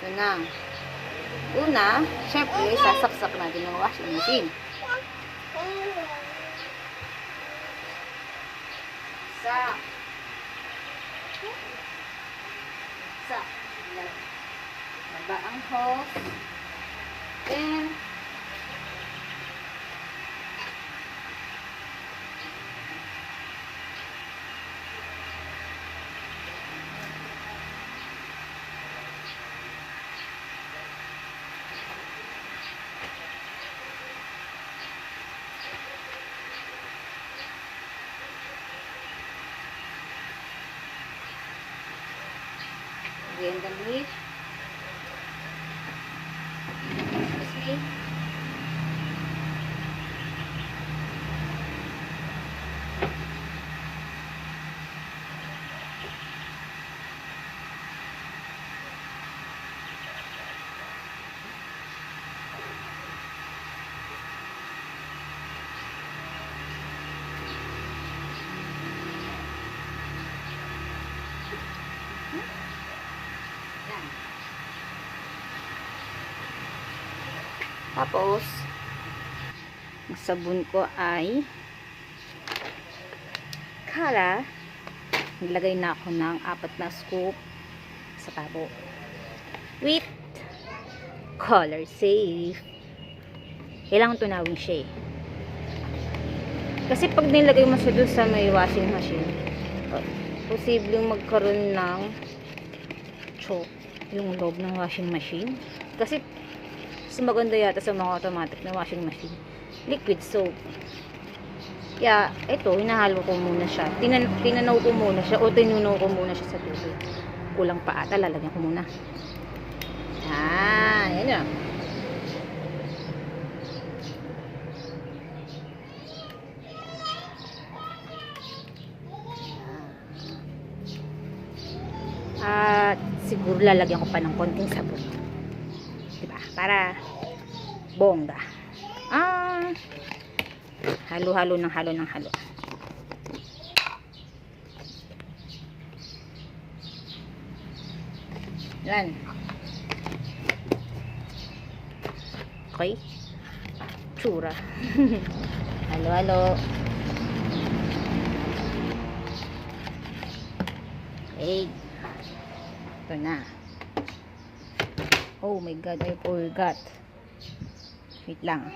Ito na. Una, syempre, sasaksak natin ng washing machine. Sak. Sak. Baba ang hose. Then, again, damit. Okay. Yan. Tapos, ang sabon ko ay Kala. Nilagay na ako ng 4 na scoop sa tabo. With color safe. Kailangan tunawin siya eh. Kasi pag nilagay mo siya doon sa may washing machine, posibleng magkaroon ng choke yung loob ng washing machine. Kasi mas maganda yata sa mga automatic na washing machine, liquid soap. Kaya ito, hinahalo ko muna siya. Tinanaw ko muna siya o tinunaw ko muna siya sa tubig. Kulang pa ata, lalagyan ko muna. Yan na. At siguro lalagyan ko pa ng konting sabon. Diba? Para bongga. Halo-halo ng halo ng halo. Yan. Okay. Tsura. Halo-halo. Okay. Ito na. Oh my God, I forgot. Wait lang.